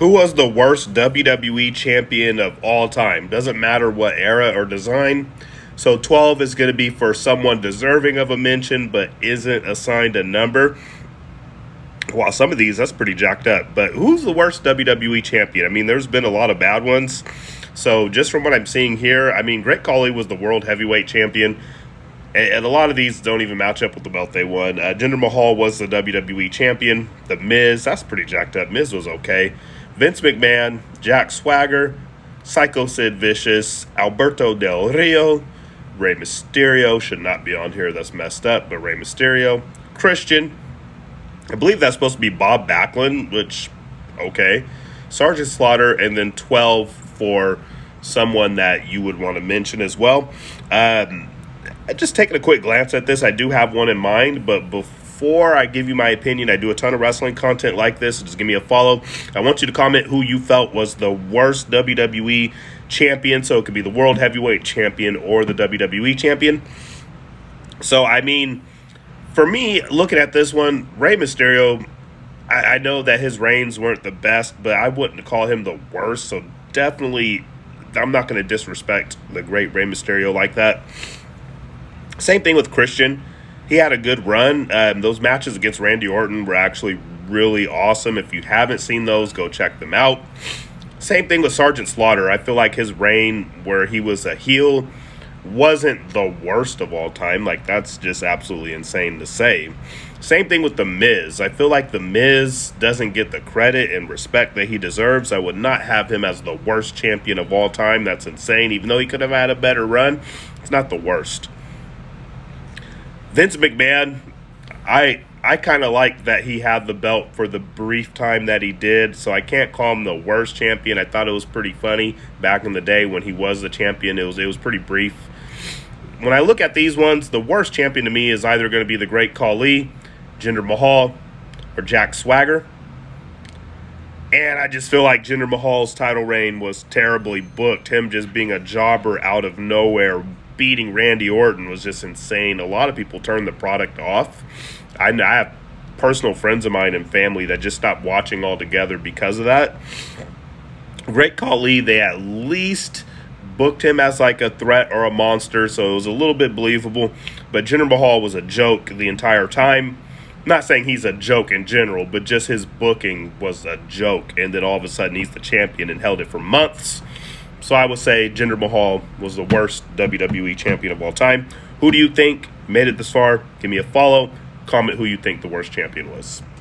Who was the worst WWE champion of all time? Doesn't matter what era or design. So 12 is going to be for someone deserving of a mention but isn't assigned a number. Wow, some of these, that's pretty jacked up. But who's the worst WWE champion? I mean, there's been a lot of bad ones. So just from what I'm seeing here, I mean, Great Khali was the world heavyweight champion. And a lot of these don't even match up with the belt they won. Jinder Mahal was the WWE champion. The Miz, that's pretty jacked up. Miz was okay. Vince McMahon, Jack Swagger, Psycho Sid Vicious, Alberto Del Rio, Rey Mysterio, should not be on here, that's messed up, but Rey Mysterio, Christian, I believe that's supposed to be Bob Backlund, which, okay, Sergeant Slaughter, and then 12 for someone that you would want to mention as well. Just taking a quick glance at this, I do have one in mind, but before I give you my opinion, I do a ton of wrestling content like this, so just give me a follow. I want you to comment who you felt was the worst WWE champion, so it could be the World Heavyweight Champion or the WWE Champion. So, I mean, for me, looking at this one, Rey Mysterio, I know that his reigns weren't the best, but I wouldn't call him the worst, so definitely I'm not going to disrespect the great Rey Mysterio like that. Same thing with Christian. He had a good run. Those matches against Randy Orton were actually really awesome. If you haven't seen those, go check them out. Same thing with Sergeant Slaughter. I feel like his reign where he was a heel wasn't the worst of all time. Like, that's just absolutely insane to say. Same thing with The Miz. I feel like The Miz doesn't get the credit and respect that he deserves. I would not have him as the worst champion of all time. That's insane. Even though he could have had a better run, it's not the worst. Vince McMahon, I kind of like that he had the belt for the brief time that he did, so I can't call him the worst champion. I thought it was pretty funny back in the day when he was the champion. It was pretty brief. When I look at these ones, the worst champion to me is either going to be the Great Khali, Jinder Mahal, or Jack Swagger. And I just feel like Jinder Mahal's title reign was terribly booked. Him just being a jobber out of nowhere, beating Randy Orton was just insane. A lot of people turned the product off. I have personal friends of mine and family that just stopped watching altogether because of that. Great Khali, they at least booked him as like a threat or a monster, so it was a little bit believable. But Jinder Mahal was a joke the entire time. I'm not saying he's a joke in general, but just his booking was a joke. And then all of a sudden he's the champion and held it for months. So I would say Jinder Mahal was the worst WWE champion of all time. Who do you think made it this far? Give me a follow. Comment who you think the worst champion was.